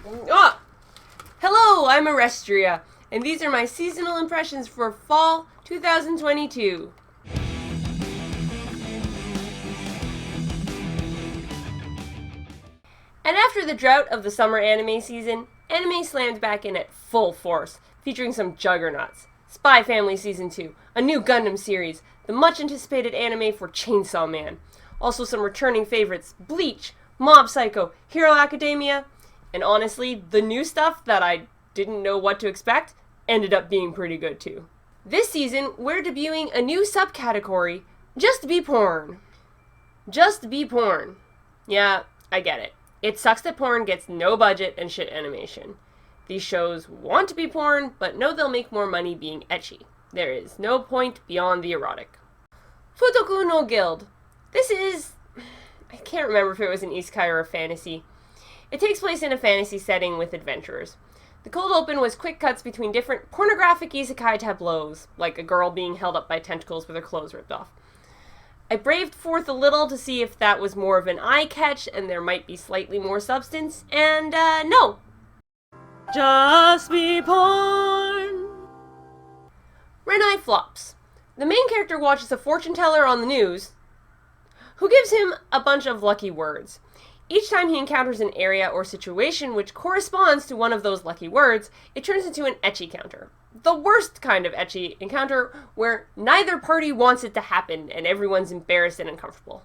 Oh! Hello, I'm Orestria, and these are my seasonal impressions for fall 2022. And after the drought of the summer anime season, anime slammed back in at full force, featuring some juggernauts. Spy Family Season 2, a new Gundam series, the much-anticipated anime for Chainsaw Man. Also some returning favorites, Bleach, Mob Psycho, Hero Academia, and honestly, the new stuff that I didn't know what to expect ended up being pretty good too. This season, we're debuting a new subcategory, Just Be Porn. Just Be Porn. Yeah, I get it. It sucks that porn gets no budget and shit animation. These shows want to be porn, but know they'll make more money being ecchi. There is no point beyond the erotic. Futoku no Guild. This is... I can't remember if it was an isekai or a fantasy. It takes place in a fantasy setting with adventurers. The cold open was quick cuts between different pornographic isekai tableaus, like a girl being held up by tentacles with her clothes ripped off. I braved forth a little to see if that was more of an eye catch and there might be slightly more substance, and no. Just be porn. Renai flops. The main character watches a fortune teller on the news who gives him a bunch of lucky words. Each time he encounters an area or situation which corresponds to one of those lucky words, it turns into an ecchi counter. The worst kind of ecchi encounter where neither party wants it to happen and everyone's embarrassed and uncomfortable.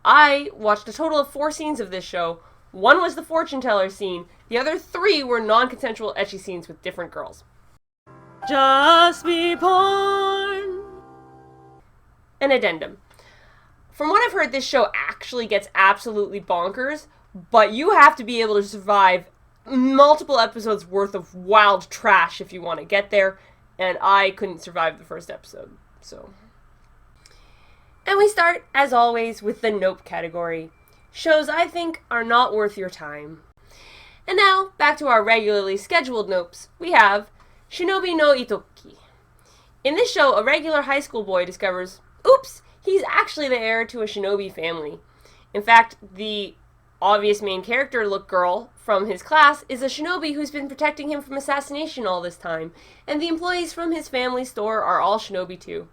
I watched a total of 4 scenes of this show. 1 was the fortune teller scene, the other 3 were non-consensual ecchi scenes with different girls. Just be porn. An addendum. From what I've heard, this show actually gets absolutely bonkers, but you have to be able to survive multiple episodes worth of wild trash if you want to get there, and I couldn't survive the first episode, so. And we start, as always, with the Nope category. Shows I think are not worth your time. And now, back to our regularly scheduled Nopes, we have Shinobi no Itoki. In this show, a regular high school boy discovers, oops, he's actually the heir to a shinobi family. In fact, the obvious main character look girl from his class is a shinobi who's been protecting him from assassination all this time, and the employees from his family store are all shinobi too.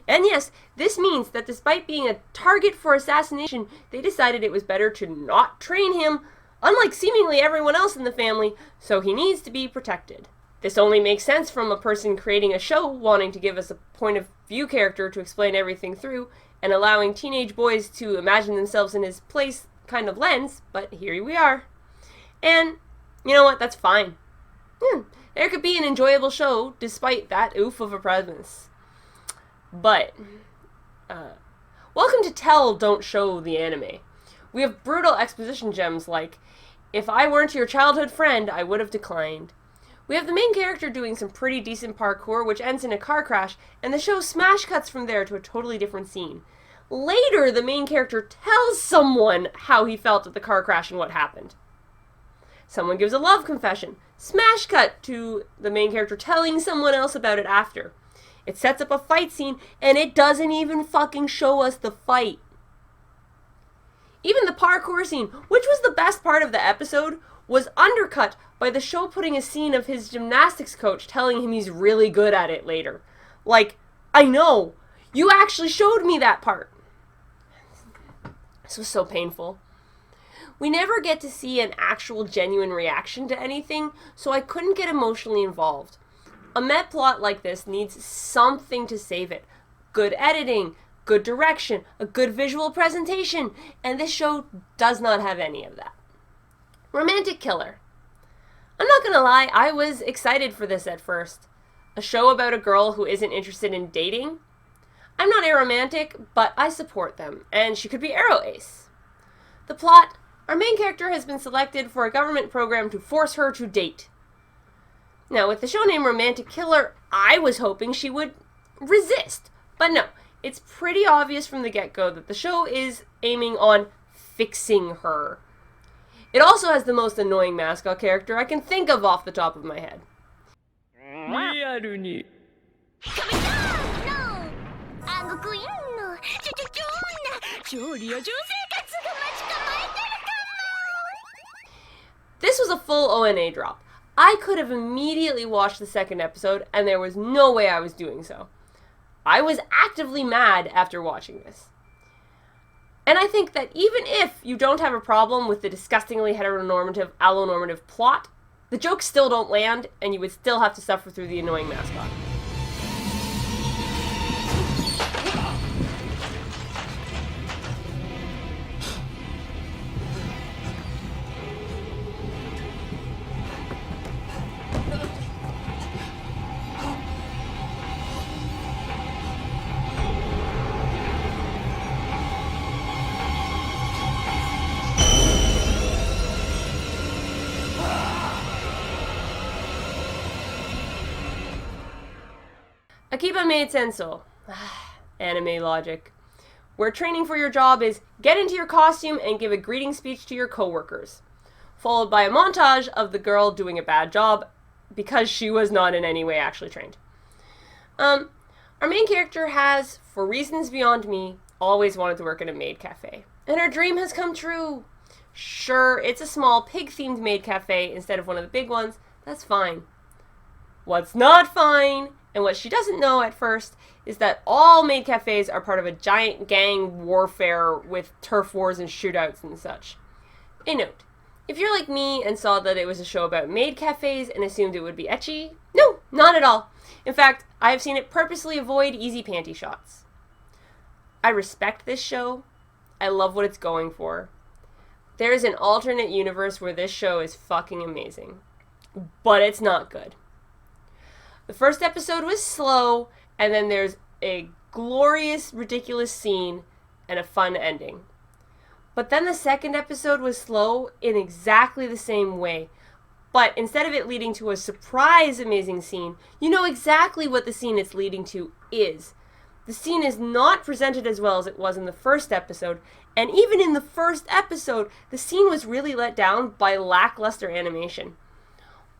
And yes, this means that despite being a target for assassination, they decided it was better to not train him, unlike seemingly everyone else in the family, so he needs to be protected. This only makes sense from a person creating a show wanting to give us a point of view character to explain everything through, and allowing teenage boys to imagine themselves in his place kind of lens, but here we are. And, you know what, that's fine. There could be an enjoyable show despite that oof of a premise. But, welcome to Tell, Don't Show the Anime. We have brutal exposition gems like, if I weren't your childhood friend, I would have declined. We have the main character doing some pretty decent parkour, which ends in a car crash, and the show smash cuts from there to a totally different scene. Later, the main character tells someone how he felt at the car crash and what happened. Someone gives a love confession. Smash cut to the main character telling someone else about it after. It sets up a fight scene, and it doesn't even fucking show us the fight. Even the parkour scene, which was the best part of the episode, was undercut by the show putting a scene of his gymnastics coach telling him he's really good at it later. Like, I know, you actually showed me that part. This was so painful. We never get to see an actual genuine reaction to anything, so I couldn't get emotionally involved. A met plot like this needs something to save it. Good editing, good direction, a good visual presentation, and this show does not have any of that. Romantic Killer. I'm not gonna lie, I was excited for this at first. A show about a girl who isn't interested in dating? I'm not aromantic, but I support them, and she could be Aro Ace. The plot, our main character has been selected for a government program to force her to date. Now, with the show name Romantic Killer, I was hoping she would resist, but no, it's pretty obvious from the get-go that the show is aiming on fixing her. It also has the most annoying mascot character I can think of off the top of my head. This was a full ONA drop. I could have immediately watched the second episode, and there was no way I was doing so. I was actively mad after watching this. And I think that even if you don't have a problem with the disgustingly heteronormative, allonormative plot, the jokes still don't land, and you would still have to suffer through the annoying mascot. Akiba made senso. Anime logic. Where training for your job is get into your costume and give a greeting speech to your coworkers. Followed by a montage of the girl doing a bad job because she was not in any way actually trained. Our main character has, for reasons beyond me, always wanted to work in a maid cafe. And her dream has come true. Sure, it's a small pig-themed maid cafe instead of one of the big ones. That's fine. What's not fine, and what she doesn't know at first, is that all maid cafes are part of a giant gang warfare with turf wars and shootouts and such. A note. If you're like me and saw that it was a show about maid cafes and assumed it would be ecchi, no, not at all. In fact, I have seen it purposely avoid easy panty shots. I respect this show. I love what it's going for. There is an alternate universe where this show is fucking amazing. But it's not good. The first episode was slow, and then there's a glorious, ridiculous scene and a fun ending. But then the second episode was slow in exactly the same way. But instead of it leading to a surprise amazing scene, you know exactly what the scene it's leading to is. The scene is not presented as well as it was in the first episode, and even in the first episode, the scene was really let down by lackluster animation.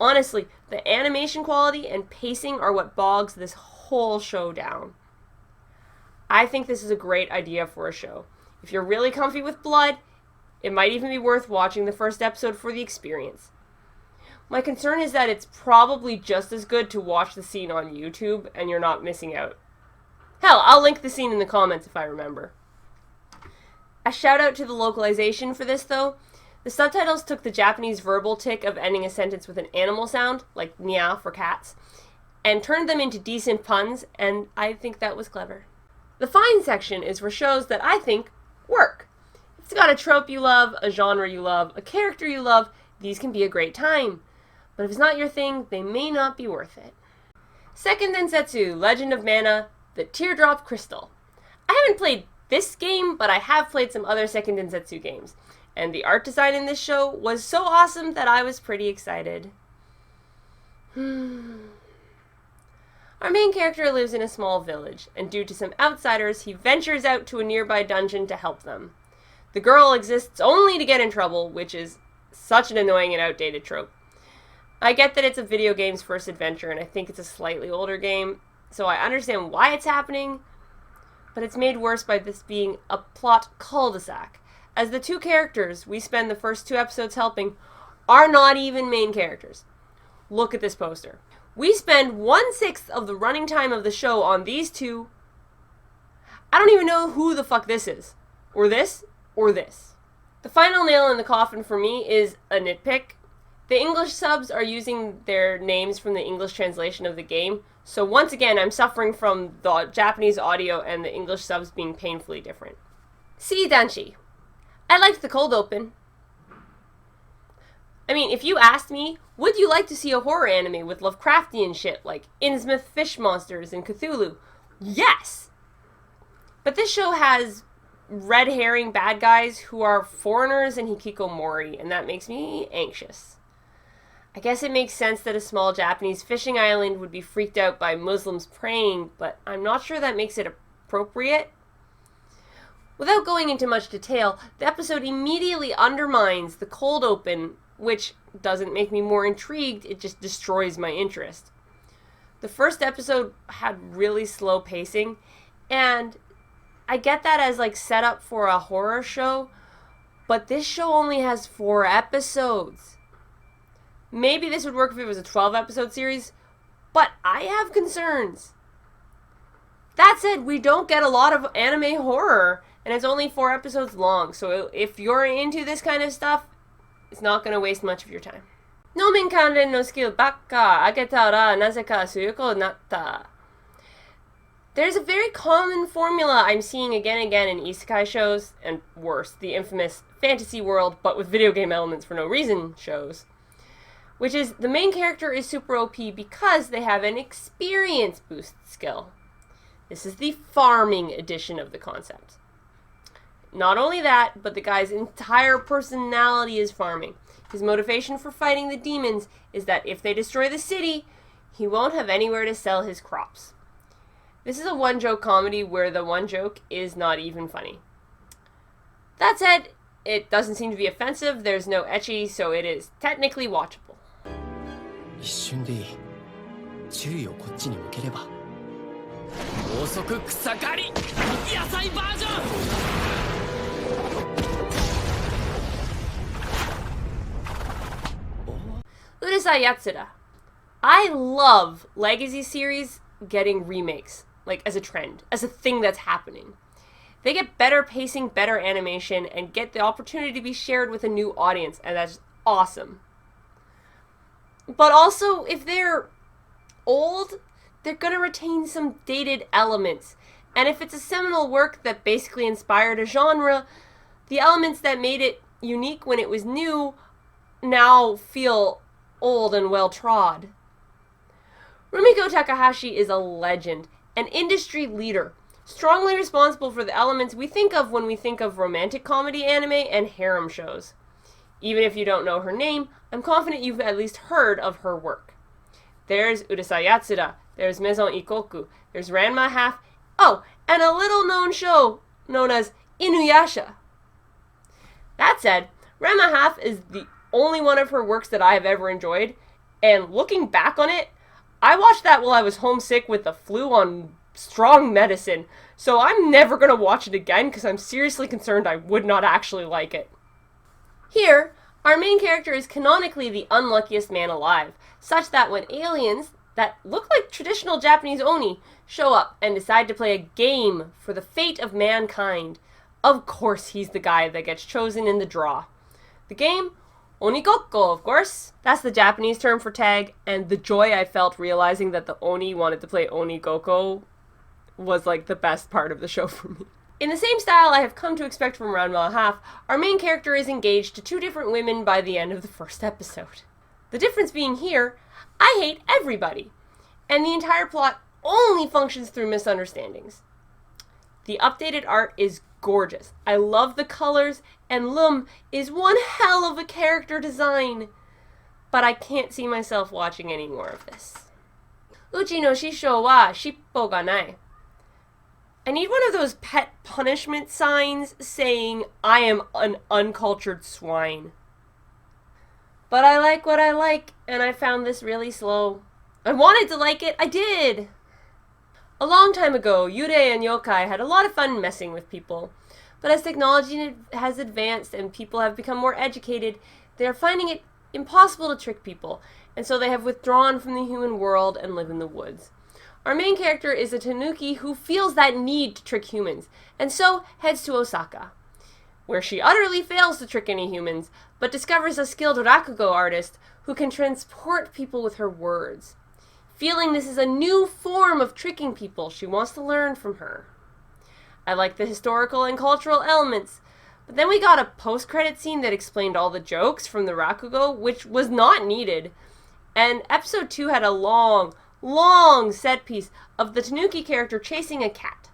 Honestly, the animation quality and pacing are what bogs this whole show down. I think this is a great idea for a show. If you're really comfy with blood, it might even be worth watching the first episode for the experience. My concern is that it's probably just as good to watch the scene on YouTube and you're not missing out. Hell, I'll link the scene in the comments if I remember. A shout out to the localization for this though. The subtitles took the Japanese verbal tick of ending a sentence with an animal sound, like meow for cats, and turned them into decent puns, and I think that was clever. The fine section is for shows that I think work. If it's got a trope you love, a genre you love, a character you love, these can be a great time. But if it's not your thing, they may not be worth it. Second Densetsu, Legend of Mana, the Teardrop Crystal. I haven't played this game, but I have played some other Second Densetsu games. And the art design in this show was so awesome that I was pretty excited. Our main character lives in a small village, and due to some outsiders, he ventures out to a nearby dungeon to help them. The girl exists only to get in trouble, which is such an annoying and outdated trope. I get that it's a video game's first adventure, and I think it's a slightly older game, so I understand why it's happening, but it's made worse by this being a plot cul-de-sac, as the two characters we spend the first 2 episodes helping are not even main characters. Look at this poster. We spend 1/6 of the running time of the show on these two. I don't even know who the fuck this is. Or this, or this. The final nail in the coffin for me is a nitpick. The English subs are using their names from the English translation of the game, so once again I'm suffering from the Japanese audio and the English subs being painfully different. See Danshi. I liked the cold open. I mean, if you asked me, would you like to see a horror anime with Lovecraftian shit like Innsmouth fish monsters and Cthulhu? Yes! But this show has red herring bad guys who are foreigners in Hikikomori, and that makes me anxious. I guess it makes sense that a small Japanese fishing island would be freaked out by Muslims praying, but I'm not sure that makes it appropriate. Without going into much detail, the episode immediately undermines the cold open, which doesn't make me more intrigued, it just destroys my interest. The first episode had really slow pacing, and I get that as like setup for a horror show, but this show only has 4 episodes. Maybe this would work if it was a 12-episode series, but I have concerns. That said, we don't get a lot of anime horror, and it's only 4 episodes long, so if you're into this kind of stuff, it's not going to waste much of your time. Nomin kanren no skill bakka ageta ra nazeka suyuko natta. There's a very common formula I'm seeing again and again in isekai shows, and worse, the infamous fantasy world, but with video game elements for no reason shows, which is the main character is super OP because they have an experience boost skill. This is the farming edition of the concept. Not only that, but the guy's entire personality is farming. His motivation for fighting the demons is that if they destroy the city, he won't have anywhere to sell his crops. This is a one-joke comedy where the one joke is not even funny. That said, it doesn't seem to be offensive, there's no ecchi, so it is technically watchable. 一瞬でいい。注意をこっちに向ければ。高速草刈り野菜バージョン。Urusai Yatsura. I love legacy series getting remakes, like as a trend, as a thing that's happening. They get better pacing, better animation, and get the opportunity to be shared with a new audience, and that's awesome. But also, if they're old, they're going to retain some dated elements. And if it's a seminal work that basically inspired a genre, the elements that made it unique when it was new now feel old and well-trod. Rumiko Takahashi is a legend, an industry leader, strongly responsible for the elements we think of when we think of romantic comedy anime and harem shows. Even if you don't know her name, I'm confident you've at least heard of her work. There's Urusai Yatsura, there's Maison Ikkoku, there's Ranma Half, oh, and a little-known show known as Inuyasha. That said, Ranma Half is the only one of her works that I have ever enjoyed, and looking back on it, I watched that while I was homesick with the flu on strong medicine, so I'm never going to watch it again because I'm seriously concerned I would not actually like it. Here, our main character is canonically the unluckiest man alive, such that when aliens that look like traditional Japanese oni show up and decide to play a game for the fate of mankind, of course he's the guy that gets chosen in the draw. The game? Onigokko, of course. That's the Japanese term for tag, and the joy I felt realizing that the Oni wanted to play Onigokko was like the best part of the show for me. In the same style I have come to expect from Ranma Half, our main character is engaged to 2 different women by the end of the first episode. The difference being here, I hate everybody, and the entire plot only functions through misunderstandings. The updated art is gorgeous. I love the colors, and Lum is one hell of a character design. But I can't see myself watching any more of this. Uchi no shishou wa shippo ga nai. I need one of those pet punishment signs saying, I am an uncultured swine. But I like what I like, and I found this really slow. I wanted to like it, I did! A long time ago, Yurei and yokai had a lot of fun messing with people. But as technology has advanced and people have become more educated, they are finding it impossible to trick people, and so they have withdrawn from the human world and live in the woods. Our main character is a tanuki who feels that need to trick humans, and so heads to Osaka, where she utterly fails to trick any humans, but discovers a skilled rakugo artist who can transport people with her words. Feeling this is a new form of tricking people, she wants to learn from her. I like the historical and cultural elements, but then we got a post-credit scene that explained all the jokes from the rakugo, which was not needed. And episode 2 had a long set piece of the tanuki character chasing a cat.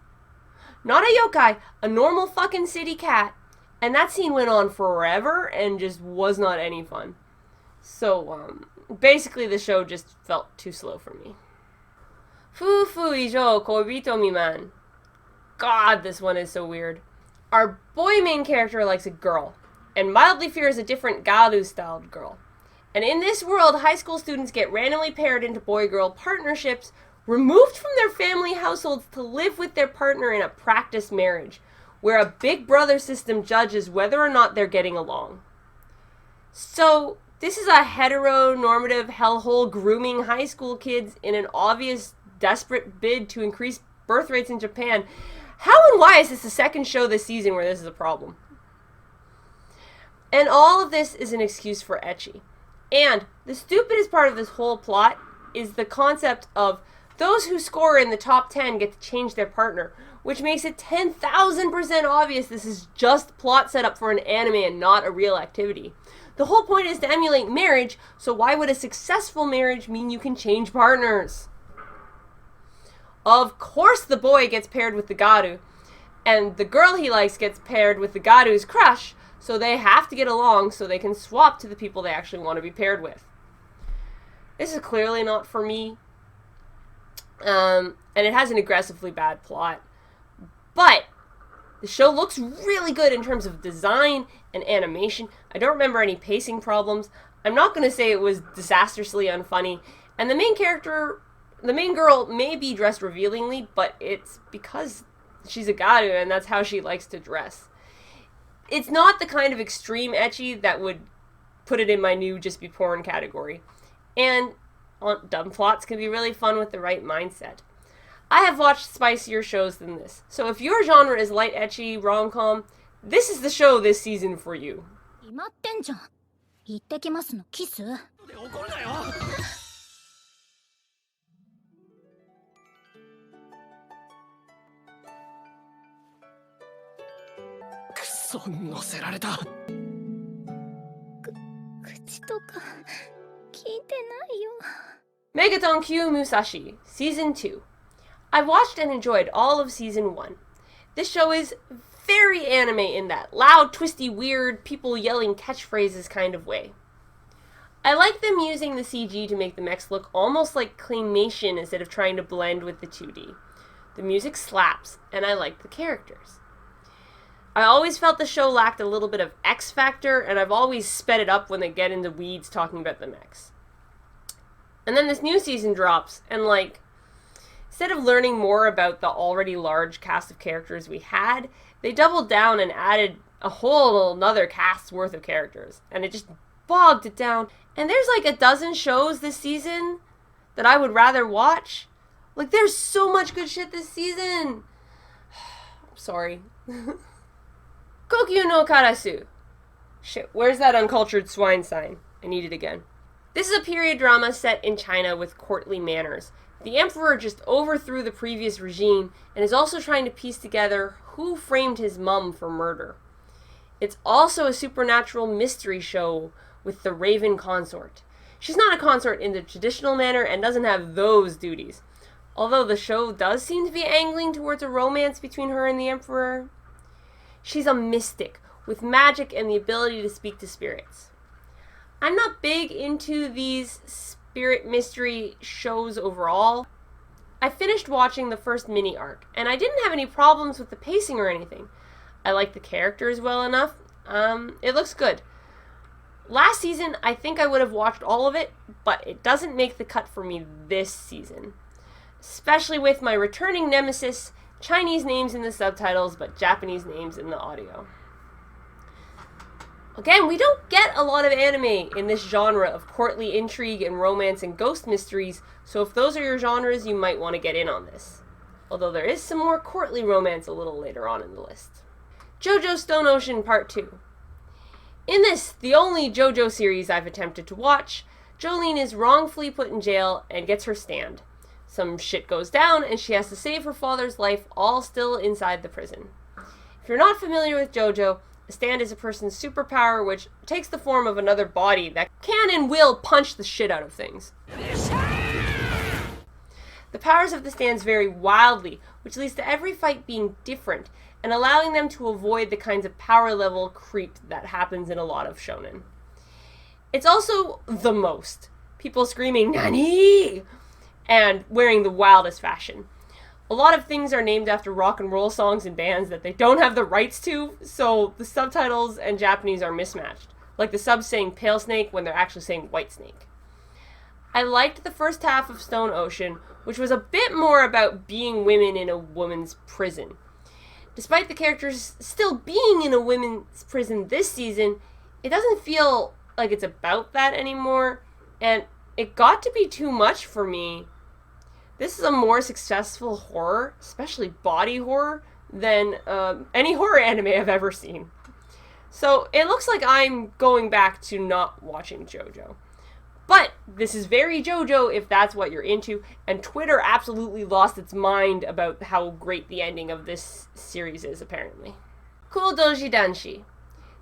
Not a yokai, a normal fucking city cat. And that scene went on forever and just was not any fun. So, basically the show just felt too slow for me. Fufu ijo koibito miman. God, this one is so weird. Our boy main character likes a girl, and mildly fears a different Galu-styled girl. And in this world, high school students get randomly paired into boy-girl partnerships, removed from their family households to live with their partner in a practice marriage, where a big brother system judges whether or not they're getting along. So, This is a heteronormative hellhole grooming high school kids in an obvious, desperate bid to increase birth rates in Japan. How and why is this the second show this season where this is a problem? And all of this is an excuse for ecchi. And the stupidest part of this whole plot is the concept of those who score in the top 10 get to change their partner, which makes it 10,000% obvious this is just plot setup for an anime and not a real activity. The whole point is to emulate marriage, so why would a successful marriage mean you can change partners? Of course the boy gets paired with the garu, and the girl he likes gets paired with the garu's crush, so they have to get along so they can swap to the people they actually want to be paired with. This is clearly not for me, and it has an aggressively bad plot, but the show looks really good in terms of design and animation. I don't remember any pacing problems. I'm not going to say it was disastrously unfunny, and the main girl may be dressed revealingly, but it's because she's a garu and that's how she likes to dress. It's not the kind of extreme ecchi that would put it in my new just be porn category. And dumb plots can be really fun with the right mindset. I have watched spicier shows than this, so if your genre is light ecchi rom-com, this is the show this season for you. Megaton Q Musashi, Season 2. I watched and enjoyed all of Season 1. This show is very anime in that loud, twisty, weird, people yelling catchphrases kind of way. I like them using the CG to make the mechs look almost like claymation instead of trying to blend with the 2D. The music slaps, and I like the characters. I always felt the show lacked a little bit of X factor, and I've always sped it up when they get into weeds talking about the mechs. And then this new season drops, and instead of learning more about the already large cast of characters we had, they doubled down and added a whole another cast's worth of characters, and it just bogged it down. And there's a dozen shows this season that I would rather watch. There's so much good shit this season. I'm sorry. Kokyu no Karasu. Shit, where's that uncultured swine sign? I need it again. This is a period drama set in China with courtly manners. The emperor just overthrew the previous regime and is also trying to piece together who framed his mum for murder. It's also a supernatural mystery show with the Raven consort. She's not a consort in the traditional manner and doesn't have those duties, although the show does seem to be angling towards a romance between her and the emperor. She's a mystic with magic and the ability to speak to spirits. I'm not big into these spirit mystery shows overall. I finished watching the first mini arc, and I didn't have any problems with the pacing or anything. I like the characters well enough. It looks good. Last season, I think I would have watched all of it, but it doesn't make the cut for me this season. Especially with my returning nemesis, Chinese names in the subtitles, but Japanese names in the audio. Again, we don't get a lot of anime in this genre of courtly intrigue and romance and ghost mysteries, so if those are your genres, you might want to get in on this. Although there is some more courtly romance a little later on in the list. JoJo Stone Ocean Part 2. In this, the only JoJo series I've attempted to watch, Jolene is wrongfully put in jail and gets her stand. Some shit goes down and she has to save her father's life, all still inside the prison. If you're not familiar with JoJo, a stand is a person's superpower which takes the form of another body that can and will punch the shit out of things. The powers of the stands vary wildly, which leads to every fight being different, and allowing them to avoid the kinds of power level creep that happens in a lot of shonen. It's also the most. People screaming, "Nani!" and wearing the wildest fashion. A lot of things are named after rock and roll songs and bands that they don't have the rights to, so the subtitles and Japanese are mismatched. Like the subs saying Pale Snake when they're actually saying White Snake. I liked the first half of Stone Ocean, which was a bit more about being women in a woman's prison. Despite the characters still being in a women's prison this season, it doesn't feel like it's about that anymore, and it got to be too much for me. This is a more successful horror, especially body horror, than any horror anime I've ever seen. So it looks like I'm going back to not watching JoJo. But this is very JoJo if that's what you're into, and Twitter absolutely lost its mind about how great the ending of this series is, apparently. Cool Doji Danshi.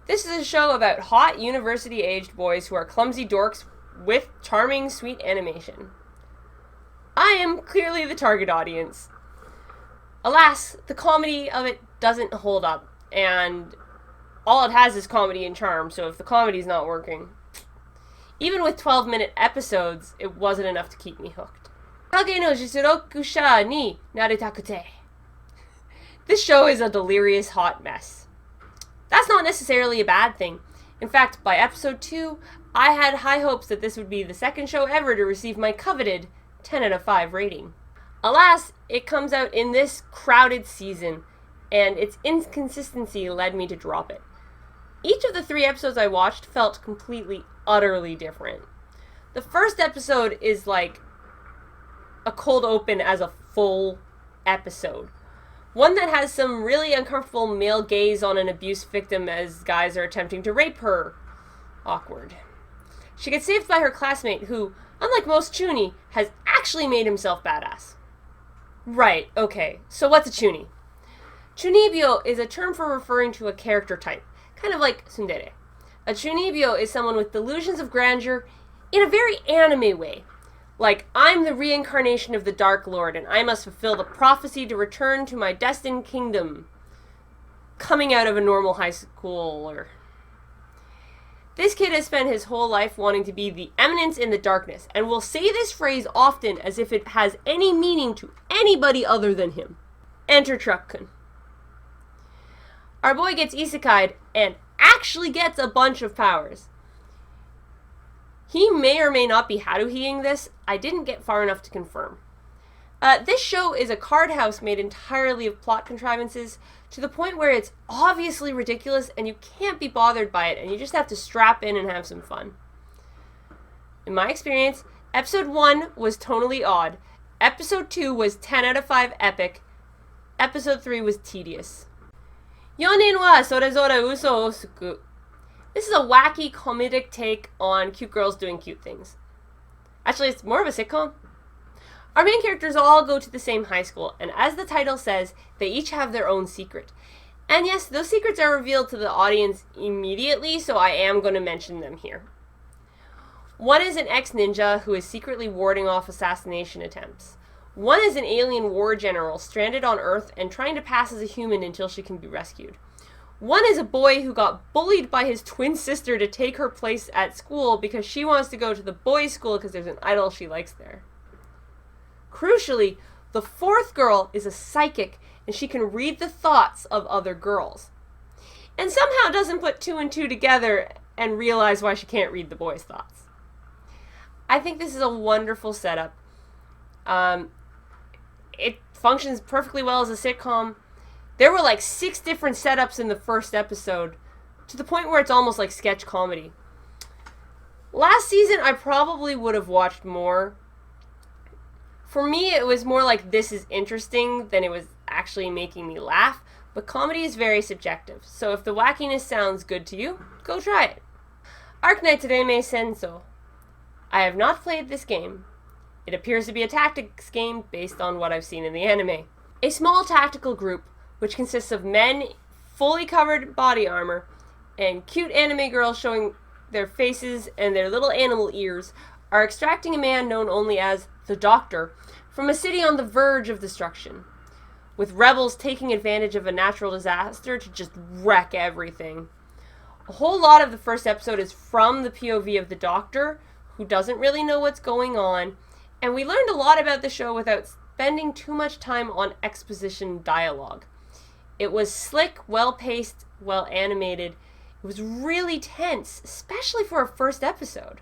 This is a show about hot, university-aged boys who are clumsy dorks with charming, sweet animation. I am clearly the target audience. Alas, the comedy of it doesn't hold up, and all it has is comedy and charm, so if the comedy's not working... Even with 12-minute episodes, it wasn't enough to keep me hooked. Kage no Jisuroku sha ni naretakute. This show is a delirious hot mess. That's not necessarily a bad thing. In fact, by episode 2, I had high hopes that this would be the second show ever to receive my coveted 10 out of 5 rating. Alas, it comes out in this crowded season, and its inconsistency led me to drop it. Each of the 3 episodes I watched felt completely, utterly different. The first episode is like a cold open as a full episode. One that has some really uncomfortable male gaze on an abuse victim as guys are attempting to rape her. Awkward. She gets saved by her classmate who, unlike most Chuni, has actually made himself badass. Right, okay, so what's a Chuni? Chunibyo is a term for referring to a character type, kind of like tsundere. A Chunibyo is someone with delusions of grandeur in a very anime way. Like, I'm the reincarnation of the Dark Lord, and I must fulfill the prophecy to return to my destined kingdom. Coming out of a normal high school, or... This kid has spent his whole life wanting to be the eminence in the darkness, and will say this phrase often as if it has any meaning to anybody other than him. Enter Truck-kun. Our boy gets isekai'd, and actually gets a bunch of powers. He may or may not be haruhiing this. I didn't get far enough to confirm. This show is a card house made entirely of plot contrivances to the point where it's obviously ridiculous and you can't be bothered by it and you just have to strap in and have some fun. In my experience, episode 1 was tonally odd. Episode 2 was 10 out of 5 epic. Episode 3 was tedious. Yonin wa sorezore uso o suku. This is a wacky comedic take on cute girls doing cute things. Actually, it's more of a sitcom. Our main characters all go to the same high school, and as the title says, they each have their own secret. And yes, those secrets are revealed to the audience immediately, so I am going to mention them here. One is an ex-ninja who is secretly warding off assassination attempts. One is an alien war general stranded on Earth and trying to pass as a human until she can be rescued. One is a boy who got bullied by his twin sister to take her place at school because she wants to go to the boys' school because there's an idol she likes there. Crucially, the fourth girl is a psychic and she can read the thoughts of other girls. And somehow doesn't put 2 and 2 together and realize why she can't read the boys' thoughts. I think this is a wonderful setup. It functions perfectly well as a sitcom. There were like 6 different setups in the first episode, to the point where it's almost like sketch comedy. Last season, I probably would have watched more. For me, it was more like this is interesting than it was actually making me laugh, but comedy is very subjective, so if the wackiness sounds good to you, go try it. Arknight Reme Senso. I have not played this game. It appears to be a tactics game based on what I've seen in the anime. A small tactical group, which consists of men fully covered body armor and cute anime girls showing their faces and their little animal ears, are extracting a man known only as the Doctor from a city on the verge of destruction, with rebels taking advantage of a natural disaster to just wreck everything. A whole lot of the first episode is from the POV of the Doctor, who doesn't really know what's going on, and we learned a lot about the show without spending too much time on exposition dialogue. It was slick, well-paced, well-animated. It was really tense, especially for a first episode.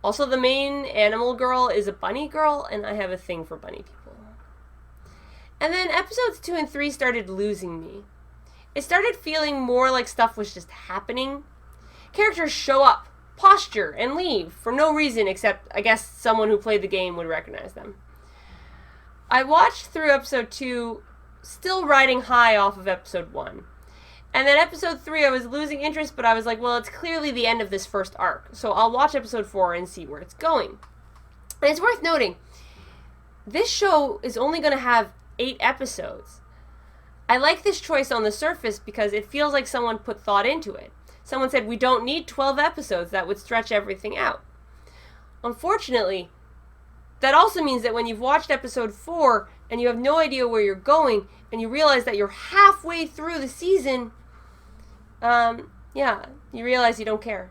Also, the main animal girl is a bunny girl, and I have a thing for bunny people. And then episodes 2 and 3 started losing me. It started feeling more like stuff was just happening. Characters show up, posture and leave for no reason except, I guess, someone who played the game would recognize them. I watched through episode 2, still riding high off of episode 1. And then episode 3, I was losing interest, but I was like, well, it's clearly the end of this first arc, so I'll watch episode 4 and see where it's going. And it's worth noting, this show is only going to have 8 episodes. I like this choice on the surface because it feels like someone put thought into it. Someone said, we don't need 12 episodes, that would stretch everything out. Unfortunately, that also means that when you've watched episode 4 and you have no idea where you're going and you realize that you're halfway through the season, you realize you don't care.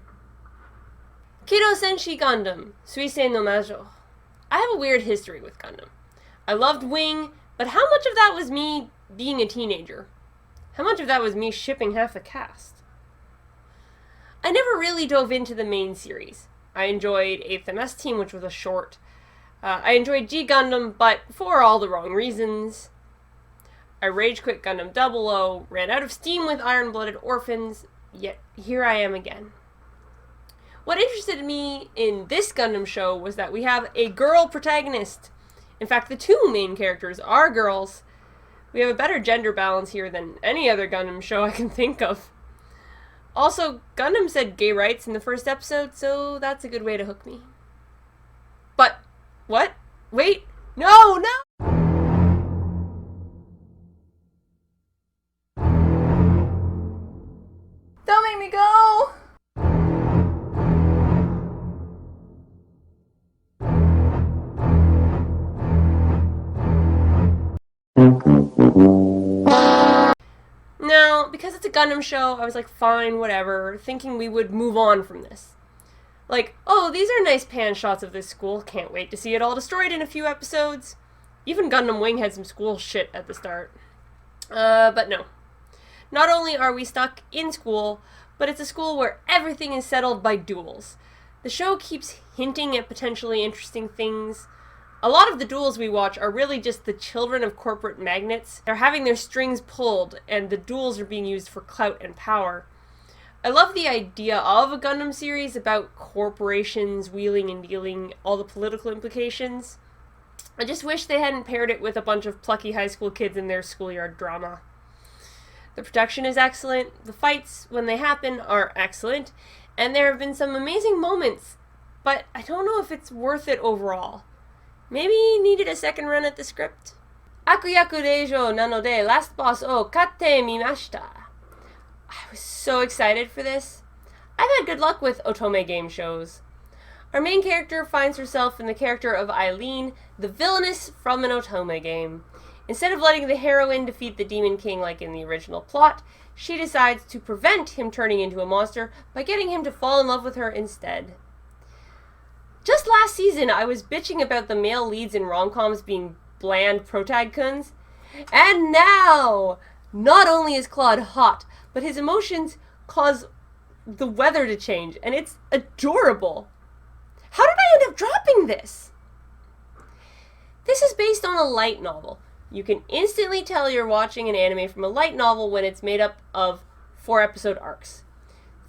Keido Senshi Gundam, Suisei no Majo. I have a weird history with Gundam. I loved Wing, but how much of that was me being a teenager? How much of that was me shipping half the cast? I never really dove into the main series. I enjoyed 8th MS Team, which was a short. I enjoyed G Gundam, but for all the wrong reasons. I rage quit Gundam 00, ran out of steam with Iron-Blooded Orphans, yet here I am again. What interested me in this Gundam show was that we have a girl protagonist. In fact, the 2 main characters are girls. We have a better gender balance here than any other Gundam show I can think of. Also, Gundam said gay rights in the first episode, so that's a good way to hook me. But, what? Wait, no! Don't make me go! Now, because it's a Gundam show, I was like, fine, whatever, thinking we would move on from this. Like, oh, these are nice pan shots of this school, can't wait to see it all destroyed in a few episodes. Even Gundam Wing had some school shit at the start. But no. Not only are we stuck in school, but it's a school where everything is settled by duels. The show keeps hinting at potentially interesting things. A lot of the duels we watch are really just the children of corporate magnates. They're having their strings pulled, and the duels are being used for clout and power. I love the idea of a Gundam series about corporations wheeling and dealing, all the political implications. I just wish they hadn't paired it with a bunch of plucky high school kids in their schoolyard drama. The production is excellent, the fights, when they happen, are excellent, and there have been some amazing moments, but I don't know if it's worth it overall. Maybe needed a second run at the script. Akuyaku Reijo nanode last boss o katte mimashita. I was so excited for this. I've had good luck with otome game shows. Our main character finds herself in the character of Eileen, the villainess from an otome game. Instead of letting the heroine defeat the Demon King like in the original plot, she decides to prevent him turning into a monster by getting him to fall in love with her instead. Just last season, I was bitching about the male leads in rom-coms being bland protag-kuns, and now, not only is Claude hot, but his emotions cause the weather to change, and it's adorable. How did I end up dropping this? This is based on a light novel. You can instantly tell you're watching an anime from a light novel when it's made up of 4-episode arcs.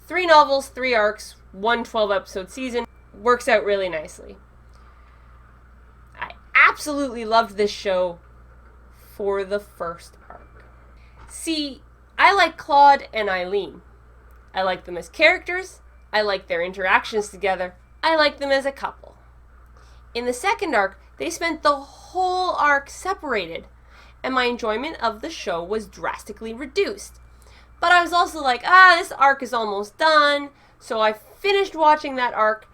3 novels, 3 arcs, 1 12-episode season. Works out really nicely. I absolutely loved this show for the first arc. See, I like Claude and Eileen. I like them as characters. I like their interactions together. I like them as a couple. In the second arc, they spent the whole arc separated, and my enjoyment of the show was drastically reduced. But I was also like, this arc is almost done, so I finished watching that arc,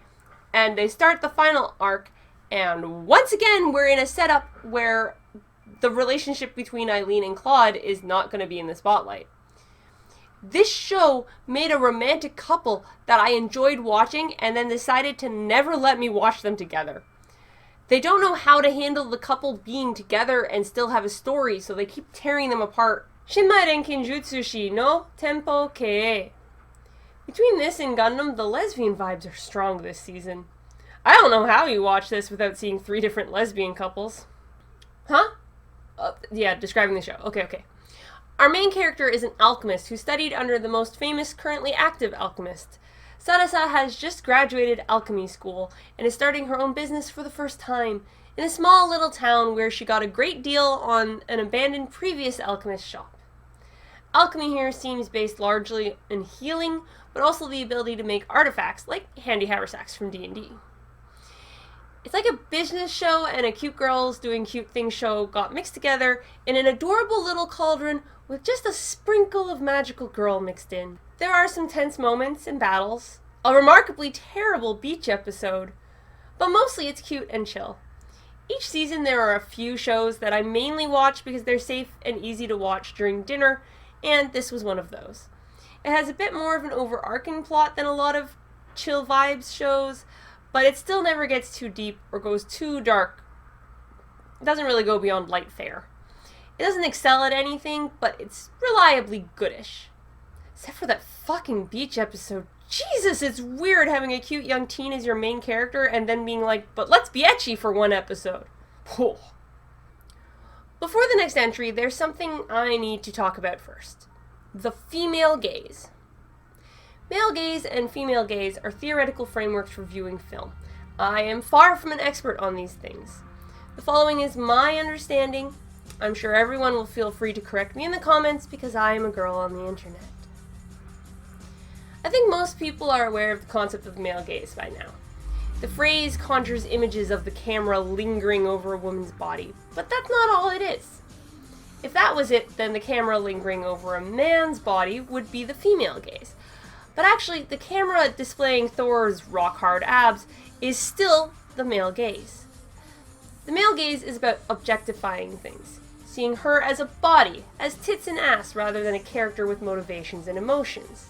and they start the final arc, and once again, we're in a setup where the relationship between Eileen and Claude is not going to be in the spotlight. This show made a romantic couple that I enjoyed watching and then decided to never let me watch them together. They don't know how to handle the couple being together and still have a story, so they keep tearing them apart. Shinmai Renkin Jutsushi no Tempo Kei. Between this and Gundam, the lesbian vibes are strong this season. I don't know how you watch this without seeing 3 different lesbian couples. Huh? Yeah, describing the show. Okay. Our main character is an alchemist who studied under the most famous currently active alchemist, Sarasa has just graduated alchemy school and is starting her own business for the first time in a small little town where she got a great deal on an abandoned previous alchemist shop. Alchemy here seems based largely in healing, but also the ability to make artifacts like handy haversacks from D&D. It's like a business show and a cute girls doing cute things show got mixed together in an adorable little cauldron with just a sprinkle of magical girl mixed in. There are some tense moments and battles, a remarkably terrible beach episode, but mostly it's cute and chill. Each season there are a few shows that I mainly watch because they're safe and easy to watch during dinner, and this was one of those. It has a bit more of an overarching plot than a lot of chill vibes shows, but it still never gets too deep or goes too dark. It doesn't really go beyond light fare. It doesn't excel at anything, but it's reliably goodish. Except for that fucking beach episode. Jesus, it's weird having a cute young teen as your main character and then being like, but let's be ecchi for one episode. Before the next entry, there's something I need to talk about first. The female gaze. Male gaze and female gaze are theoretical frameworks for viewing film. I am far from an expert on these things. The following is my understanding. I'm sure everyone will feel free to correct me in the comments because I am a girl on the internet. I think most people are aware of the concept of male gaze by now. The phrase conjures images of the camera lingering over a woman's body, but that's not all it is. If that was it, then the camera lingering over a man's body would be the female gaze. But actually, the camera displaying Thor's rock-hard abs is still the male gaze. The male gaze is about objectifying things, seeing her as a body, as tits and ass, rather than a character with motivations and emotions.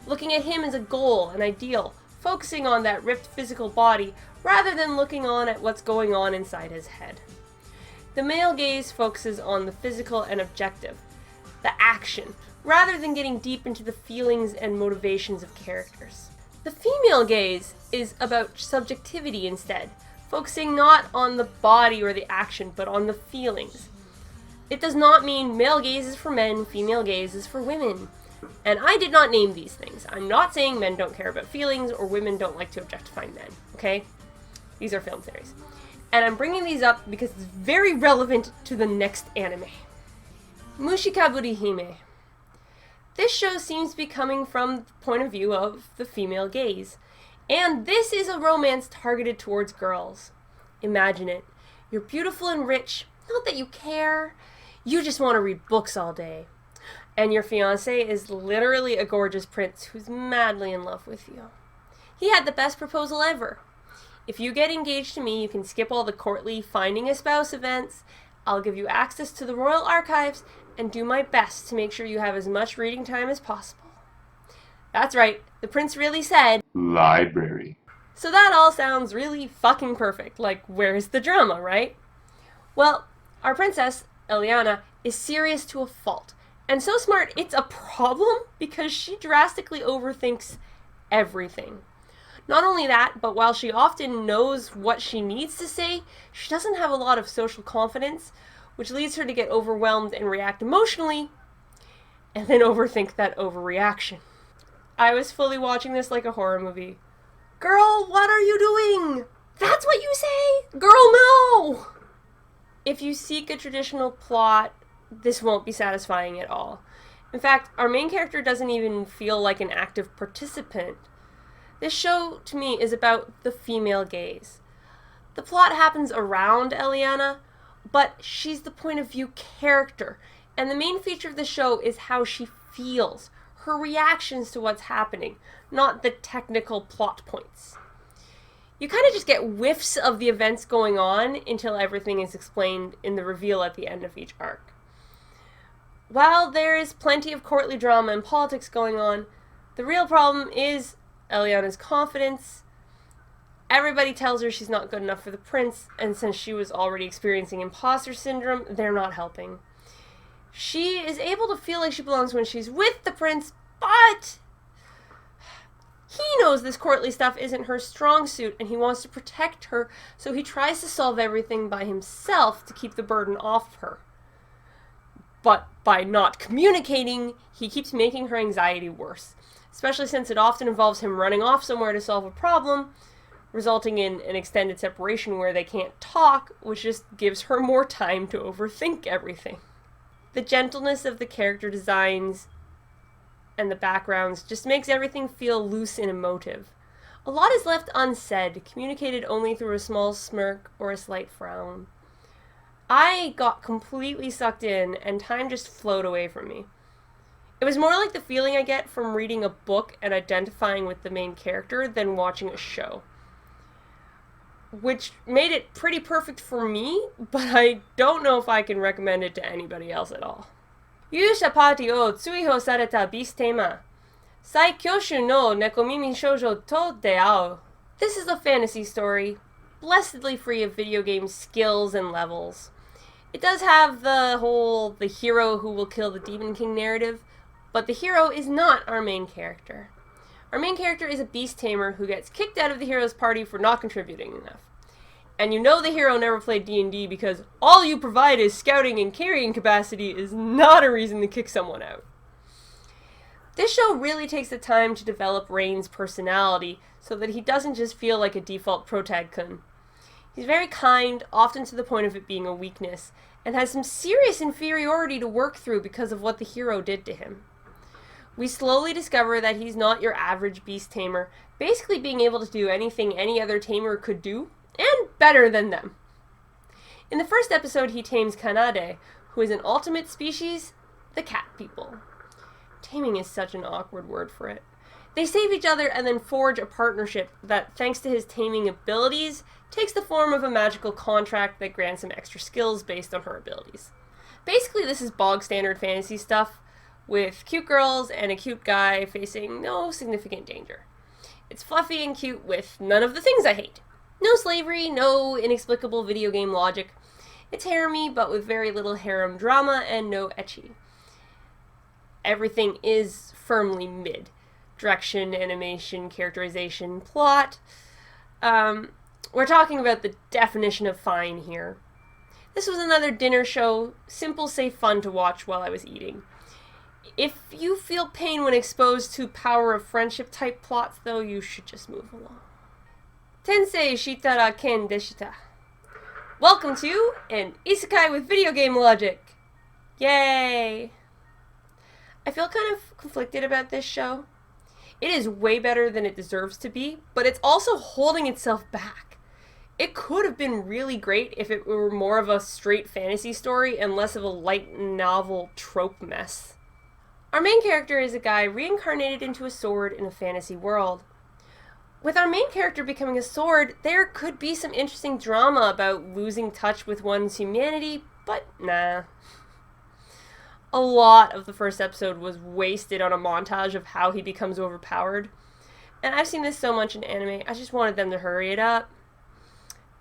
Looking at him as a goal, an ideal, focusing on that ripped physical body, rather than looking on at what's going on inside his head. The male gaze focuses on the physical and objective, the action, rather than getting deep into the feelings and motivations of characters. The female gaze is about subjectivity instead, focusing not on the body or the action, but on the feelings. It does not mean male gaze is for men, female gaze is for women. And I did not name these things. I'm not saying men don't care about feelings or women don't like to objectify men, okay? These are film theories. And I'm bringing these up because it's very relevant to the next anime. Mushikaburi Hime. This show seems to be coming from the point of view of the female gaze. And this is a romance targeted towards girls. Imagine it. You're beautiful and rich, not that you care. You just want to read books all day. And your fiancé is literally a gorgeous prince who's madly in love with you. He had the best proposal ever. If you get engaged to me, you can skip all the courtly finding a spouse events. I'll give you access to the royal archives and do my best to make sure you have as much reading time as possible. That's right, the prince really said, library. So that all sounds really fucking perfect. Like, where's the drama, right? Well, our princess, Eliana, is serious to a fault. And so smart, it's a problem because she drastically overthinks everything. Not only that, but while she often knows what she needs to say, she doesn't have a lot of social confidence, which leads her to get overwhelmed and react emotionally, and then overthink that overreaction. I was fully watching this like a horror movie. Girl, what are you doing? That's what you say? Girl, no! If you seek a traditional plot, this won't be satisfying at all. In fact, our main character doesn't even feel like an active participant. This show, to me, is about the female gaze. The plot happens around Eliana, but she's the point of view character, and the main feature of the show is how she feels, her reactions to what's happening, not the technical plot points. You kind of just get whiffs of the events going on until everything is explained in the reveal at the end of each arc. While there is plenty of courtly drama and politics going on, the real problem is Eliana's confidence. Everybody tells her she's not good enough for the prince, and since she was already experiencing imposter syndrome, they're not helping. She is able to feel like she belongs when she's with the prince, but he knows this courtly stuff isn't her strong suit, and he wants to protect her, so he tries to solve everything by himself to keep the burden off her. But by not communicating, he keeps making her anxiety worse. especially since it often involves him running off somewhere to solve a problem, resulting in an extended separation where they can't talk, which just gives her more time to overthink everything. The gentleness of the character designs and the backgrounds just makes everything feel loose and emotive. A lot is left unsaid, communicated only through a small smirk or a slight frown. I got completely sucked in, and time just flowed away from me. It was more like the feeling I get from reading a book and identifying with the main character than watching a show. Which made it pretty perfect for me, but I don't know if I can recommend it to anybody else at all. Yusha party o tsuiho sareta beast tema. Sai kyoshu no nekomimi shoujo to deao. This is a fantasy story, blessedly free of video game skills and levels. It does have the hero who will kill the Demon King narrative, but the hero is not our main character. Our main character is a beast tamer who gets kicked out of the hero's party for not contributing enough. And you know the hero never played D&D because all you provide is scouting and carrying capacity is not a reason to kick someone out. This show really takes the time to develop Rain's personality so that he doesn't just feel like a default protag-kun. He's very kind, often to the point of it being a weakness, and has some serious inferiority to work through because of what the hero did to him. We slowly discover that he's not your average beast tamer, basically being able to do anything any other tamer could do, and better than them. In the first episode, he tames Kanade, who is an ultimate species, the cat people. Taming is such an awkward word for it. They save each other and then forge a partnership that, thanks to his taming abilities, takes the form of a magical contract that grants him extra skills based on her abilities. Basically, this is bog standard fantasy stuff, with cute girls and a cute guy facing no significant danger. It's fluffy and cute with none of the things I hate. No slavery, no inexplicable video game logic. It's harem-y, but with very little harem drama and no ecchi. Everything is firmly mid. Direction, animation, characterization, plot. We're talking about the definition of fine here. This was another dinner show, simple, safe fun to watch while I was eating. If you feel pain when exposed to power of friendship type plots, though, you should just move along. Tensei shitara ken deshita. Welcome to an isekai with video game logic. Yay! I feel kind of conflicted about this show. It is way better than it deserves to be, but it's also holding itself back. It could have been really great if it were more of a straight fantasy story and less of a light novel trope mess. Our main character is a guy reincarnated into a sword in a fantasy world. With our main character becoming a sword, there could be some interesting drama about losing touch with one's humanity, but nah. A lot of the first episode was wasted on a montage of how he becomes overpowered. And I've seen this so much in anime, I just wanted them to hurry it up.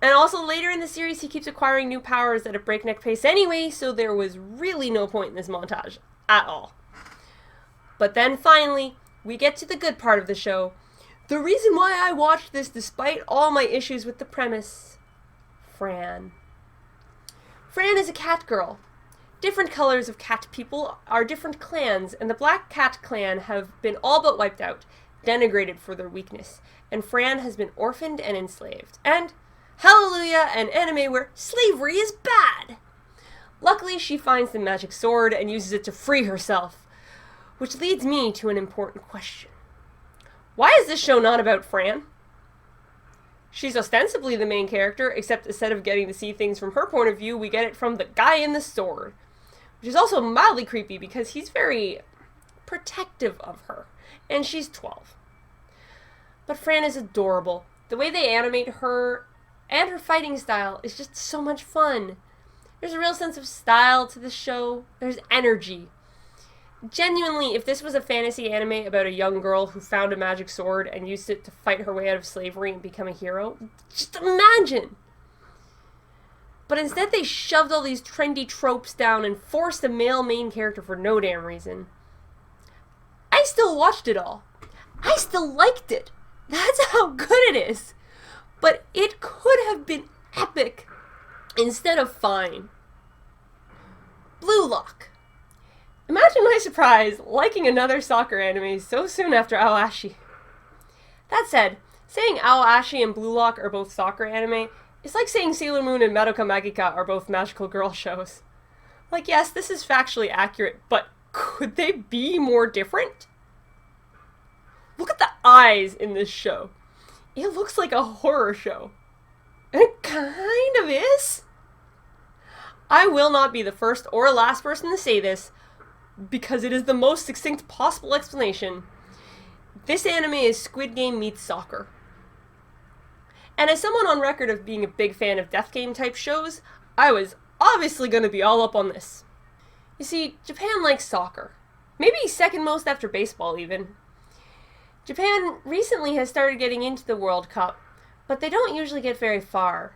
And also later in the series, he keeps acquiring new powers at a breakneck pace anyway, so there was really no point in this montage at all. But then finally, we get to the good part of the show. The reason why I watched this despite all my issues with the premise. Fran. Fran is a cat girl. Different colors of cat people are different clans, and the Black Cat clan have been all but wiped out, denigrated for their weakness, and Fran has been orphaned and enslaved. And, hallelujah, an anime where slavery is bad! Luckily, she finds the magic sword and uses it to free herself, which leads me to an important question. Why is this show not about Fran? She's ostensibly the main character, except instead of getting to see things from her point of view, we get it from the guy in the sword. Which is also mildly creepy because he's very protective of her, and she's 12. But Fran is adorable. The way they animate her and her fighting style is just so much fun. There's a real sense of style to the show. There's energy. Genuinely, if this was a fantasy anime about a young girl who found a magic sword and used it to fight her way out of slavery and become a hero, just imagine! But instead they shoved all these trendy tropes down and forced a male main character for no damn reason. I still watched it all. I still liked it. That's how good it is. But it could have been epic instead of fine. Blue Lock. Imagine Imagine my surprise liking another soccer anime so soon after Aoashi. That said, saying Aoashi and Blue Lock are both soccer anime is like saying Sailor Moon and Madoka Magica are both magical girl shows. Like, yes, this is factually accurate, but could they be more different? Look at the eyes in this show. It looks like a horror show. And it kind of is. I will not be the first or last person to say this, because it is the most succinct possible explanation. This anime is Squid Game meets soccer. And as someone on record of being a big fan of death game type shows, I was obviously going to be all up on this. You see, Japan likes soccer. Maybe second most after baseball even. Japan recently has started getting into the World Cup, but they don't usually get very far.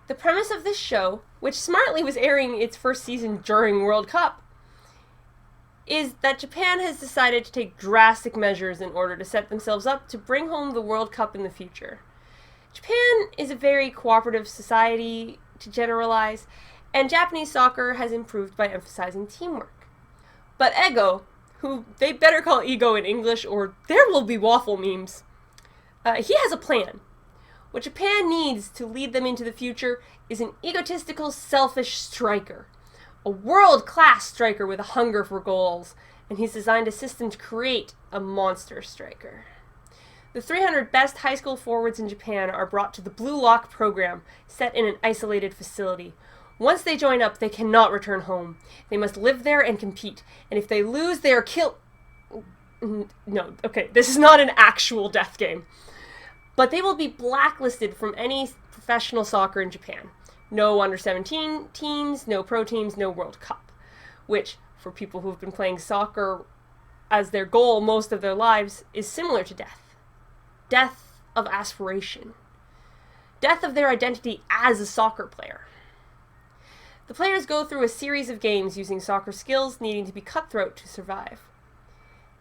The premise of this show, which smartly was airing its first season during World Cup, is that Japan has decided to take drastic measures in order to set themselves up to bring home the World Cup in the future. Japan is a very cooperative society, to generalize, and Japanese soccer has improved by emphasizing teamwork. But Ego, who they better call Ego in English or there will be waffle memes, he has a plan. What Japan needs to lead them into the future is an egotistical, selfish striker. A world-class striker with a hunger for goals, and he's designed a system to create a monster striker. The 300 best high school forwards in Japan are brought to the Blue Lock program, set in an isolated facility. Once they join up, they cannot return home. They must live there and compete, and if they lose, they are killed. No, okay, this is not an actual death game. But they will be blacklisted from any professional soccer in Japan. No under-17 teams, no pro teams, no World Cup. Which, for people who've been playing soccer as their goal most of their lives, is similar to death. Death of aspiration. Death of their identity as a soccer player. The players go through a series of games using soccer skills needing to be cutthroat to survive.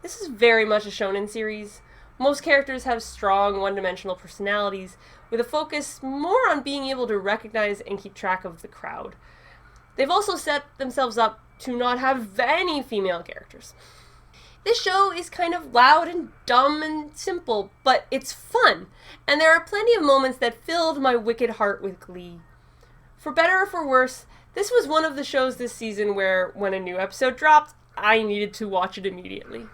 This is very much a shonen series. Most characters have strong, one-dimensional personalities, with a focus more on being able to recognize and keep track of the crowd. They've also set themselves up to not have any female characters. This show is kind of loud and dumb and simple, but it's fun, and there are plenty of moments that filled my wicked heart with glee. For better or for worse, this was one of the shows this season where, when a new episode dropped, I needed to watch it immediately.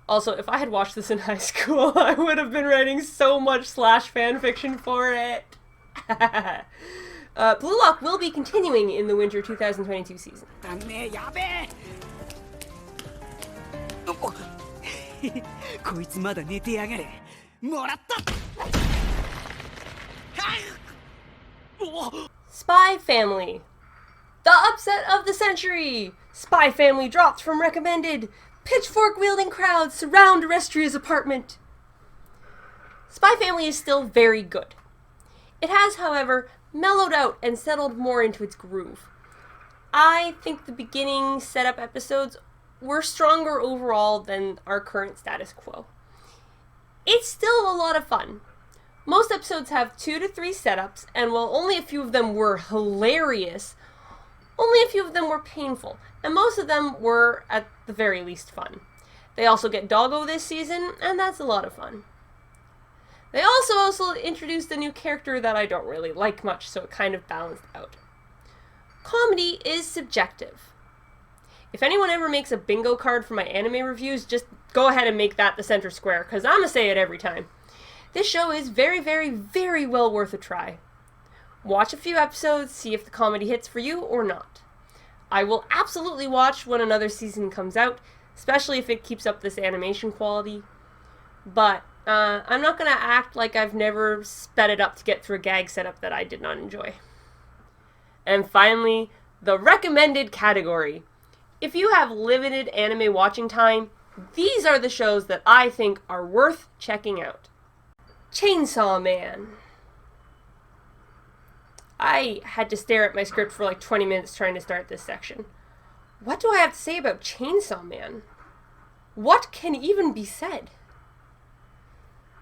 Also, if I had watched this in high school, I would have been writing so much /fanfiction for it. Blue Lock will be continuing in the winter 2022 season. こいつまだ寝てやがれ。もらった。Spy Family. The upset of the century. Spy Family dropped from recommended. Pitchfork-wielding crowds surround Orestria's apartment. Spy Family is still very good. It has, however, mellowed out and settled more into its groove. I think the beginning setup episodes were stronger overall than our current status quo. It's still a lot of fun. Most episodes have 2 to 3 setups, and while only a few of them were hilarious, only a few of them were painful, and most of them were, at the very least, fun. They also get Doggo this season, and that's a lot of fun. They also introduced a new character that I don't really like much, so it kind of balanced out. Comedy is subjective. If anyone ever makes a bingo card for my anime reviews, just go ahead and make that the center square, because I'm going to say it every time. This show is very, very, very well worth a try. Watch a few episodes, see if the comedy hits for you or not. I will absolutely watch when another season comes out, especially if it keeps up this animation quality. But I'm not going to act like I've never sped it up to get through a gag setup that I did not enjoy. And finally, the recommended category. If you have limited anime watching time, these are the shows that I think are worth checking out. Chainsaw Man. I had to stare at my script for like 20 minutes trying to start this section. What do I have to say about Chainsaw Man? What can even be said?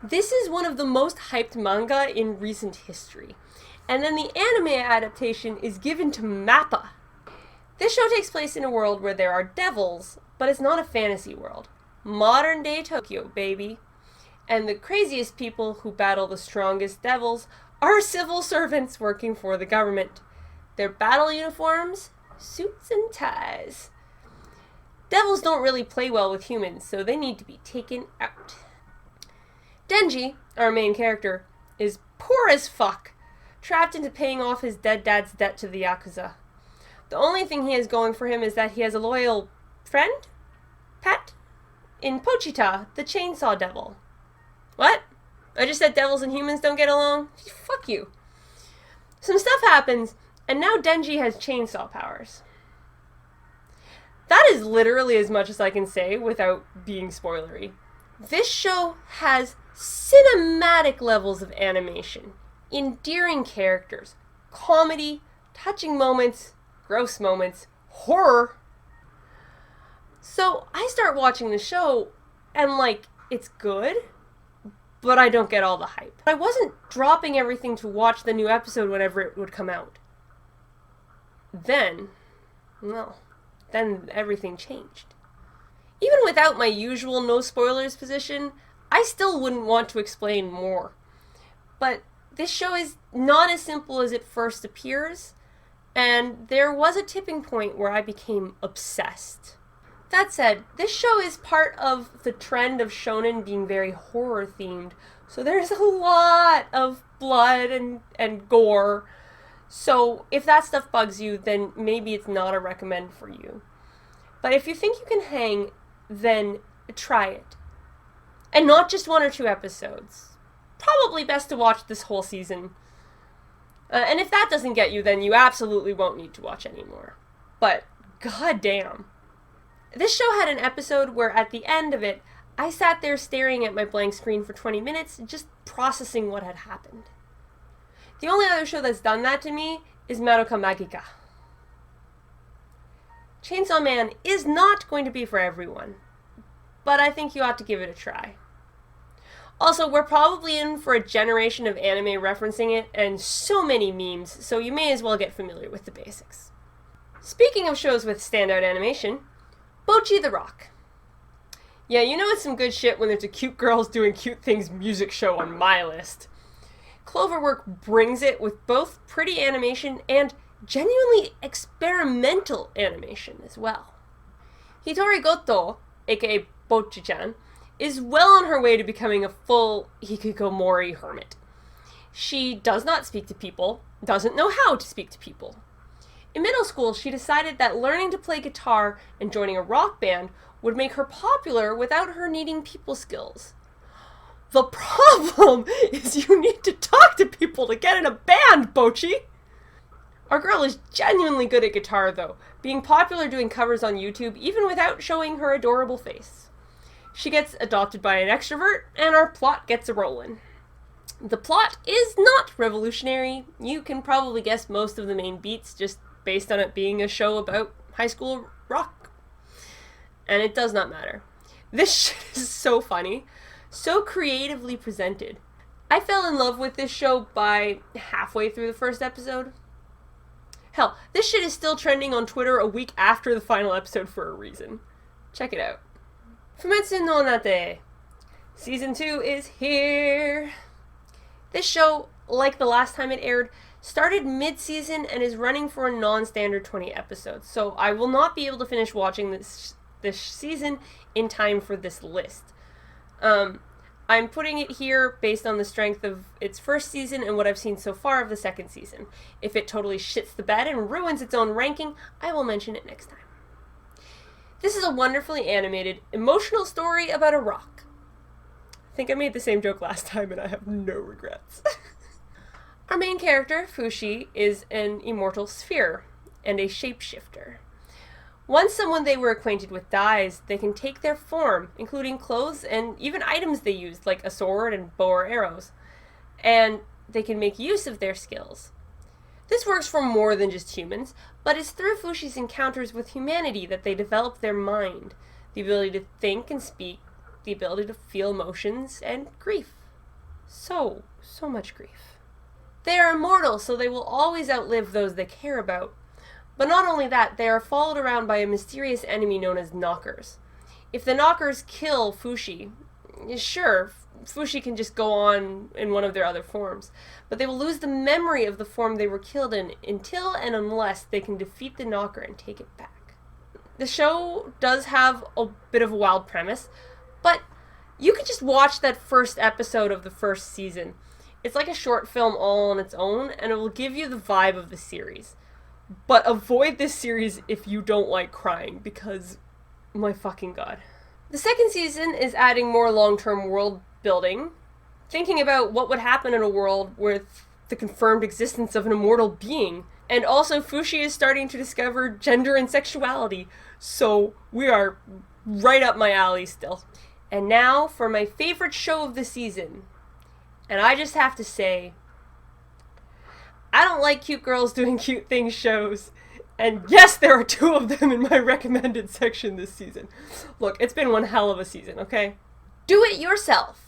This is one of the most hyped manga in recent history. And then the anime adaptation is given to MAPPA. This show takes place in a world where there are devils, but it's not a fantasy world. Modern day Tokyo, baby. And the craziest people who battle the strongest devils are civil servants working for the government. Their battle uniforms, suits and ties. Devils don't really play well with humans, so they need to be taken out. Denji, our main character, is poor as fuck, trapped into paying off his dead dad's debt to the Yakuza. The only thing he has going for him is that he has a loyal friend? Pet? In Pochita, the chainsaw devil. What? I just said devils and humans don't get along? Fuck you. Some stuff happens, and now Denji has chainsaw powers. That is literally as much as I can say without being spoilery. This show has cinematic levels of animation, endearing characters, comedy, touching moments, gross moments, horror. So I start watching the show and it's good, but I don't get all the hype. I wasn't dropping everything to watch the new episode whenever it would come out. Then everything changed. Even without my usual no spoilers position, I still wouldn't want to explain more. But this show is not as simple as it first appears, and there was a tipping point where I became obsessed. That said, this show is part of the trend of shonen being very horror themed, so there's a lot of blood and gore. So if that stuff bugs you, then maybe it's not a recommend for you. But if you think you can hang, then try it. And not just 1 or 2 episodes. Probably best to watch this whole season. And if that doesn't get you, then you absolutely won't need to watch anymore. But goddamn. This show had an episode where at the end of it, I sat there staring at my blank screen for 20 minutes, just processing what had happened. The only other show that's done that to me is Madoka Magica. Chainsaw Man is not going to be for everyone, but I think you ought to give it a try. Also, we're probably in for a generation of anime referencing it, and so many memes, so you may as well get familiar with the basics. Speaking of shows with standout animation, Bocchi the Rock. Yeah, you know it's some good shit when there's a cute girls doing cute things music show on my list. Cloverwork brings it with both pretty animation and genuinely experimental animation as well. Hitori Goto, aka Bocchi-chan, is well on her way to becoming a full hikikomori hermit. She does not speak to people, doesn't know how to speak to people. In middle school, she decided that learning to play guitar and joining a rock band would make her popular without her needing people skills. The problem is you need to talk to people to get in a band, Bocchi! Our girl is genuinely good at guitar, though, being popular doing covers on YouTube even without showing her adorable face. She gets adopted by an extrovert, and our plot gets a-rollin'. The plot is not revolutionary. You can probably guess most of the main beats just based on it being a show about high school rock. And it does not matter. This shit is so funny, so creatively presented. I fell in love with this show by halfway through the first episode. Hell, this shit is still trending on Twitter a week after the final episode for a reason. Check it out. Fumetsu no Nate. Season 2 is here. This show, like the last time it aired, started mid-season and is running for a non-standard 20 episodes, so I will not be able to finish watching this season in time for this list. I'm putting it here based on the strength of its first season and what I've seen so far of the second season. If it totally shits the bed and ruins its own ranking, I will mention it next time. This is a wonderfully animated, emotional story about a rock. I think I made the same joke last time and I have no regrets. Our main character, Fushi, is an immortal sphere and a shapeshifter. Once someone they were acquainted with dies, they can take their form, including clothes and even items they used, like a sword and bow or arrows, and they can make use of their skills. This works for more than just humans, but it's through Fushi's encounters with humanity that they develop their mind, the ability to think and speak, the ability to feel emotions, and grief. So much grief. They are immortal, so they will always outlive those they care about. But not only that, they are followed around by a mysterious enemy known as Knockers. If the Knockers kill Fushi, sure, Fushi can just go on in one of their other forms, but they will lose the memory of the form they were killed in until and unless they can defeat the Knocker and take it back. The show does have a bit of a wild premise, but you could just watch that first episode of the first season. It's like a short film all on its own, and it will give you the vibe of the series. But avoid this series if you don't like crying, because my fucking god. The second season is adding more long-term world building, thinking about what would happen in a world with the confirmed existence of an immortal being. And also Fushi is starting to discover gender and sexuality, so we are right up my alley still. And now for my favorite show of the season. And I just have to say, I don't like cute girls doing cute things shows. And yes, there are 2 of them in my recommended section this season. Look, it's been one hell of a season, okay? Do it yourself.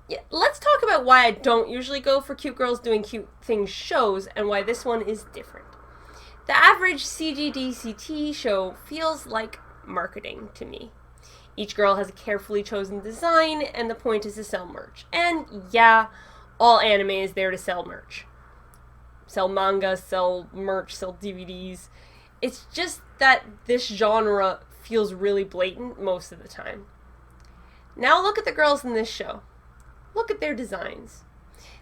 Yeah, let's talk about why I don't usually go for cute girls doing cute things shows and why this one is different. The average CGDCT show feels like marketing to me. Each girl has a carefully chosen design, and the point is to sell merch. And yeah, all anime is there to sell merch. Sell manga, sell merch, sell DVDs. It's just that this genre feels really blatant most of the time. Now look at the girls in this show. Look at their designs.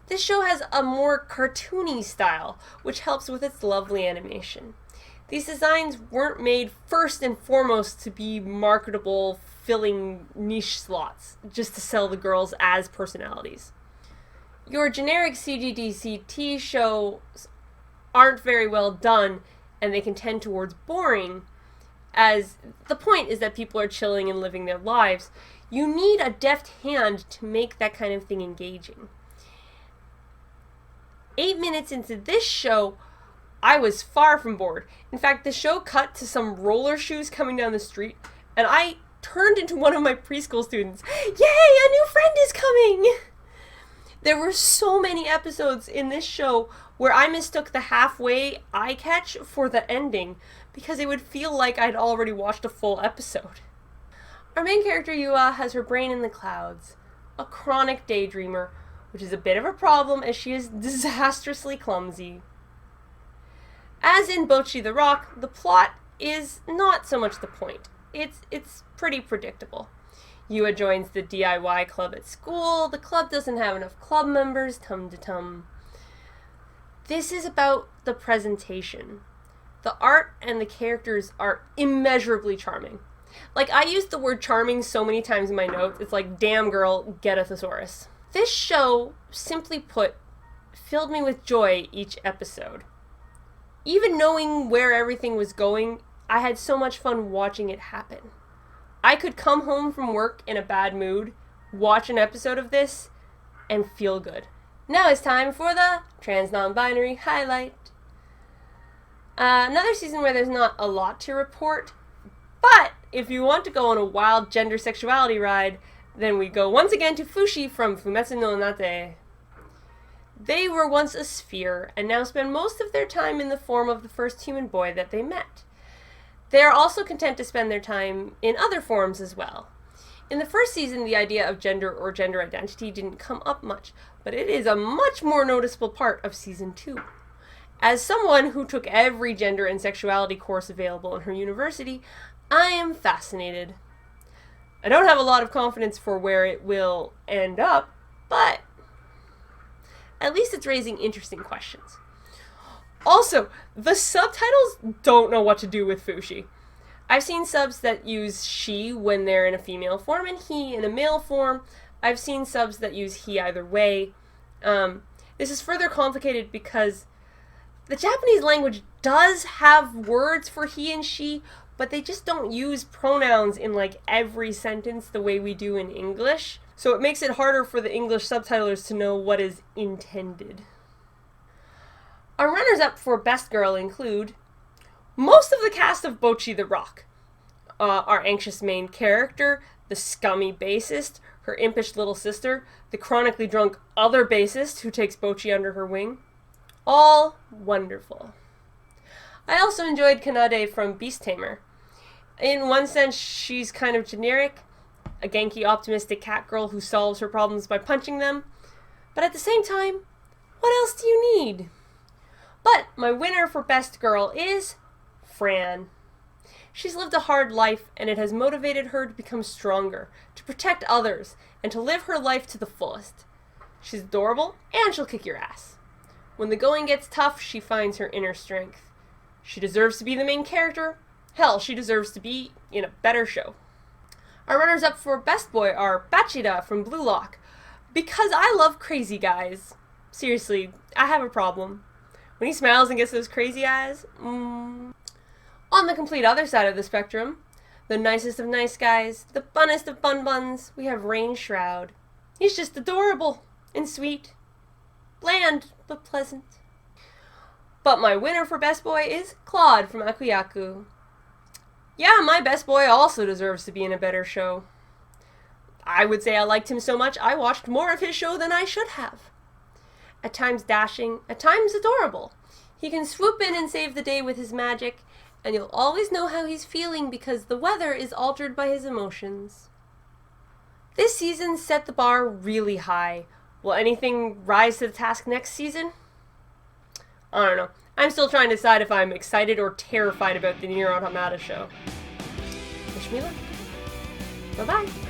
This show has a more cartoony style, which helps with its lovely animation. These designs weren't made first and foremost to be marketable, filling niche slots, just to sell the girls as personalities. Your generic CGDCT shows aren't very well done, and they can tend towards boring, as the point is that people are chilling and living their lives. You need a deft hand to make that kind of thing engaging. 8 minutes into this show, I was far from bored. In fact, the show cut to some roller shoes coming down the street, and I turned into one of my preschool students. Yay, a new friend is coming! There were so many episodes in this show where I mistook the halfway eye catch for the ending because it would feel like I'd already watched a full episode. Our main character, Yua, has her brain in the clouds, a chronic daydreamer, which is a bit of a problem as she is disastrously clumsy. As in Bocchi the Rock, the plot is not so much the point. It's pretty predictable. Yua joins the DIY club at school. The club doesn't have enough club members, tum-de-tum. This is about the presentation. The art and the characters are immeasurably charming. Like, I used the word charming so many times in my notes, it's like, damn girl, get a thesaurus. This show, simply put, filled me with joy each episode. Even knowing where everything was going, I had so much fun watching it happen. I could come home from work in a bad mood, watch an episode of this, and feel good. Now it's time for the trans non-binary highlight. Another season where there's not a lot to report, but if you want to go on a wild gender sexuality ride, then we go once again to Fushi from Fumetsu no Nate. They were once a sphere, and now spend most of their time in the form of the first human boy that they met. They are also content to spend their time in other forms as well. In the first season, the idea of gender or gender identity didn't come up much, but it is a much more noticeable part of Season 2. As someone who took every gender and sexuality course available in her university, I am fascinated. I don't have a lot of confidence for where it will end up, but at least it's raising interesting questions. Also, the subtitles don't know what to do with Fushi. I've seen subs that use she when they're in a female form and he in a male form. I've seen subs that use he either way. This is further complicated because the Japanese language does have words for he and she, but they just don't use pronouns in like every sentence the way we do in English. So it makes it harder for the English subtitlers to know what is intended. Our runners-up for Best Girl include most of the cast of Bocchi the Rock. Our anxious main character, the scummy bassist, her impish little sister, the chronically drunk other bassist who takes Bocchi under her wing. All wonderful. I also enjoyed Kanade from Beast Tamer. In one sense, she's kind of generic, a Genki optimistic cat girl who solves her problems by punching them, but at the same time, what else do you need? But my winner for Best Girl is Fran. She's lived a hard life, and it has motivated her to become stronger, to protect others, and to live her life to the fullest. She's adorable, and she'll kick your ass. When the going gets tough, she finds her inner strength. She deserves to be the main character. Hell, she deserves to be in a better show. Our runners-up for Best Boy are Bachida from Blue Lock, because I love crazy guys. Seriously, I have a problem. When he smiles and gets those crazy eyes, On the complete other side of the spectrum, the nicest of nice guys, the bunnest of bun-buns, we have Rain Shroud. He's just adorable and sweet. Bland, but pleasant. But my winner for Best Boy is Claude from Akuyaku. Yeah, my Best Boy also deserves to be in a better show. I would say I liked him so much I watched more of his show than I should have. At times dashing, at times adorable. He can swoop in and save the day with his magic, and you'll always know how he's feeling because the weather is altered by his emotions. This season set the bar really high. Will anything rise to the task next season? I don't know. I'm still trying to decide if I'm excited or terrified about the Nier Automata show. Wish me luck. Bye-bye.